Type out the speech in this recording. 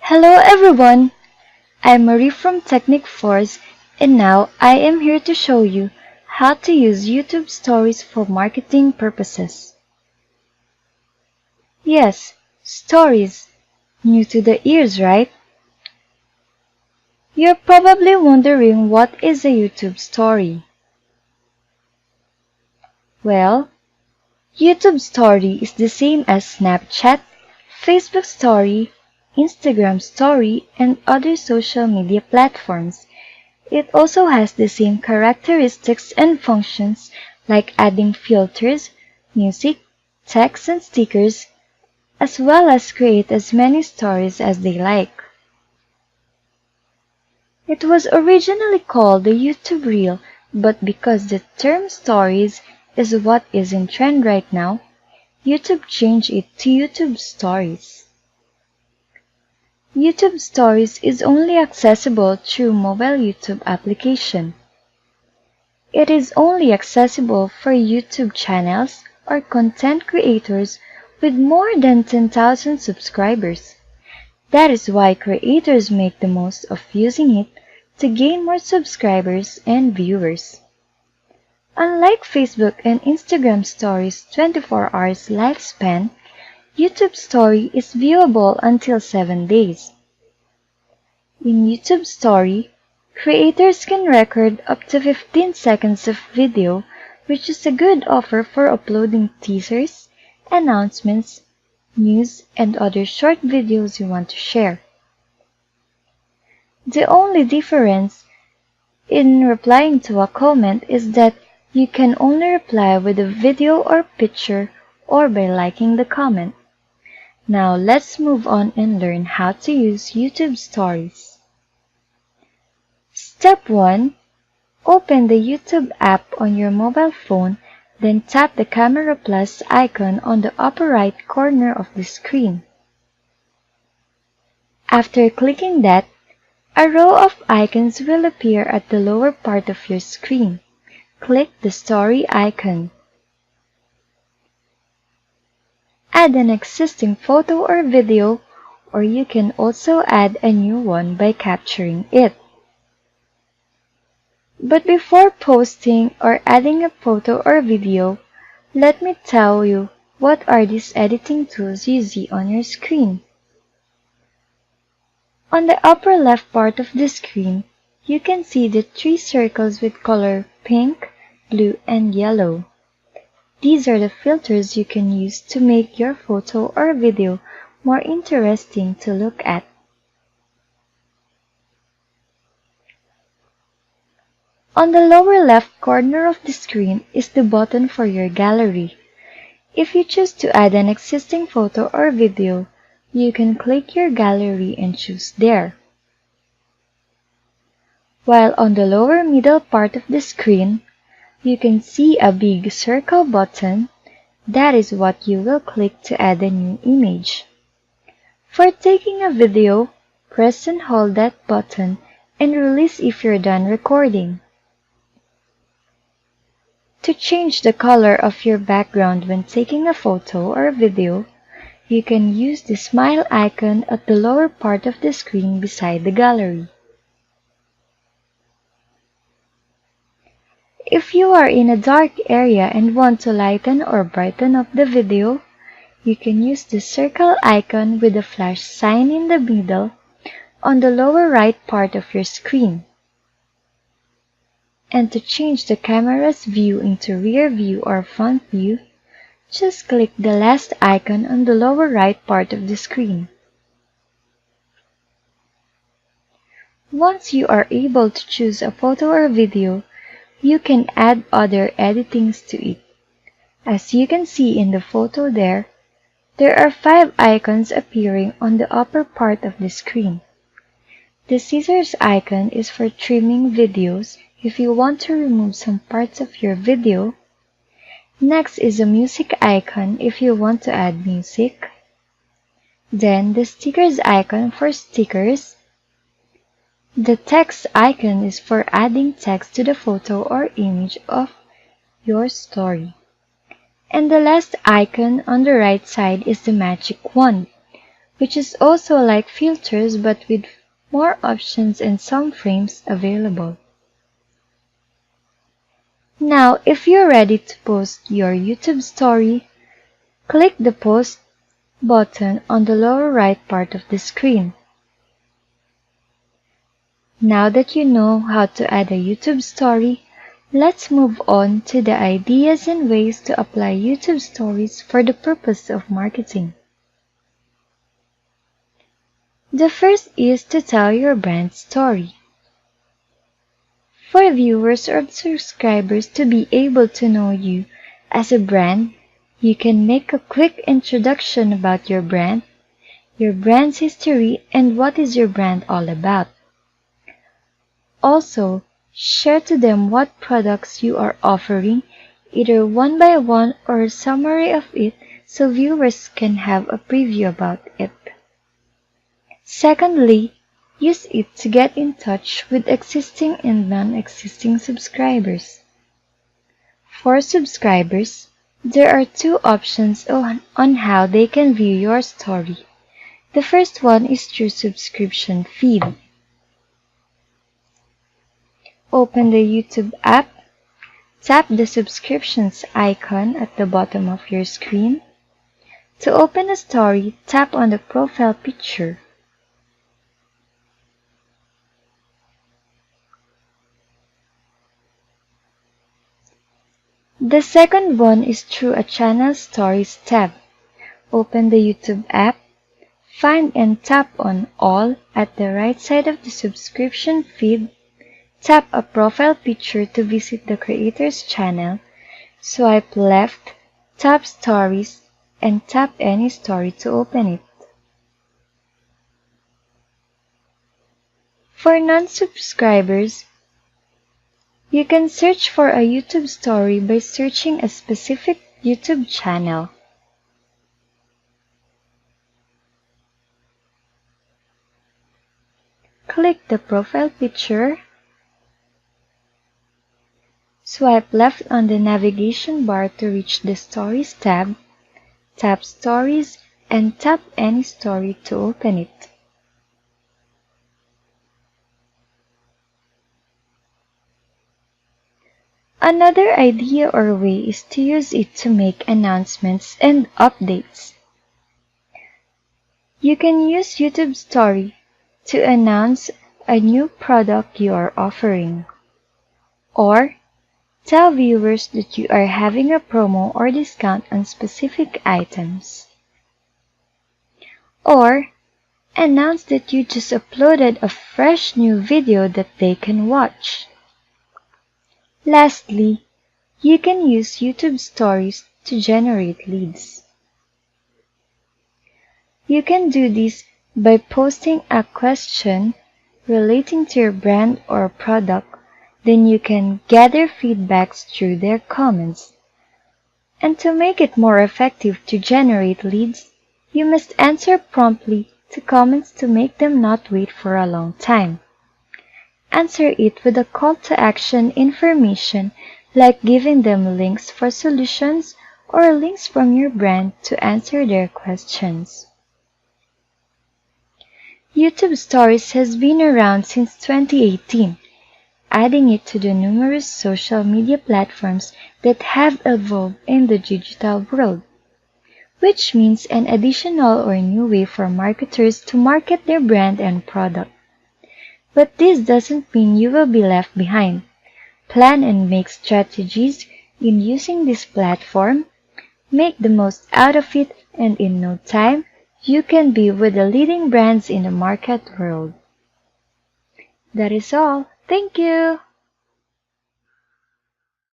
Hello everyone! I'm Marie from Technic Force and now I am here to show you how to use YouTube Stories for marketing purposes. Yes, stories. New to the ears, right? You're probably wondering what is a YouTube story. Well, YouTube Story is the same as Snapchat, Facebook Story, Instagram Story, and other social media platforms. It also has the same characteristics and functions like adding filters, music, text, and stickers, as well as create as many stories as they like. It was originally called the YouTube Reel, but because the term stories is what is in trend right now, YouTube changed it to YouTube Stories. YouTube Stories is only accessible through mobile YouTube application. It is only accessible for YouTube channels or content creators with more than 10,000 subscribers. That is why creators make the most of using it to gain more subscribers and viewers. Unlike Facebook and Instagram Stories' 24 hours lifespan, YouTube Story is viewable until 7 days. In YouTube Story, creators can record up to 15 seconds of video, which is a good offer for uploading teasers, announcements, news, and other short videos you want to share. The only difference in replying to a comment is that you can only reply with a video or picture or by liking the comment. Now let's move on and learn how to use YouTube Stories. Step 1. Open the YouTube app on your mobile phone, then tap the camera plus icon on the upper right corner of the screen. After clicking that, a row of icons will appear at the lower part of your screen. Click the story icon. Add an existing photo or video, or you can also add a new one by capturing it. But before posting or adding a photo or video, let me tell you what are these editing tools you see on your screen. On the upper left part of the screen, you can see the three circles with color pink, blue, and yellow. These are the filters you can use to make your photo or video more interesting to look at. On the lower left corner of the screen is the button for your gallery. If you choose to add an existing photo or video, you can click your gallery and choose there. While on the lower middle part of the screen, you can see a big circle button. That is what you will click to add a new image. For taking a video, press and hold that button and release if you're done recording. To change the color of your background when taking a photo or video, you can use the smile icon at the lower part of the screen beside the gallery. If you are in a dark area and want to lighten or brighten up the video, you can use the circle icon with the flash sign in the middle on the lower right part of your screen. And to change the camera's view into rear view or front view, just click the last icon on the lower right part of the screen. Once you are able to choose a photo or video, you can add other editings to it. As you can see in the photo there are 5 icons appearing on the upper part of the screen. The scissors icon is for trimming videos if you want to remove some parts of your video. Next is a music icon if you want to add music. Then the stickers icon for stickers. The text icon is for adding text to the photo or image of your story. And the last icon on the right side is the magic wand, which is also like filters but with more options and some frames available. Now, if you're ready to post your YouTube story, click the Post button on the lower right part of the screen. Now that you know how to add a YouTube story, let's move on to the ideas and ways to apply YouTube stories for the purpose of marketing. The first is to tell your brand story. For viewers or subscribers to be able to know you as a brand, you can make a quick introduction about your brand's history, and what is your brand all about. Also, share to them what products you are offering, either one by one or a summary of it so viewers can have a preview about it. Secondly, use it to get in touch with existing and non-existing subscribers. For subscribers, there are two options on how they can view your story. The first one is through subscription feed. Open the YouTube app, tap the subscriptions icon at the bottom of your screen. To open a story, tap on the profile picture. The second one is through a Channel Stories tab. Open the YouTube app, find and tap on All at the right side of the subscription feed. Tap a profile picture to visit the creator's channel. Swipe left, tap Stories, and tap any story to open it. For non-subscribers, you can search for a YouTube story by searching a specific YouTube channel. Click the profile picture. Swipe left on the navigation bar to reach the Stories tab. Tap Stories and tap any story to open it. Another idea or way is to use it to make announcements and updates. You can use YouTube Story to announce a new product you are offering, or tell viewers that you are having a promo or discount on specific items, or announce that you just uploaded a fresh new video that they can watch. Lastly, you can use YouTube Stories to generate leads. You can do this by posting a question relating to your brand or product. Then you can gather feedbacks through their comments. And to make it more effective to generate leads, you must answer promptly to comments to make them not wait for a long time. Answer it with a call to action information like giving them links for solutions or links from your brand to answer their questions. YouTube Stories has been around since 2018, adding it to the numerous social media platforms that have evolved in the digital world, which means an additional or new way for marketers to market their brand and product. But this doesn't mean you will be left behind. Plan and make strategies in using this platform, make the most out of it, and in no time, you can be with the leading brands in the market world. That is all. Thank you!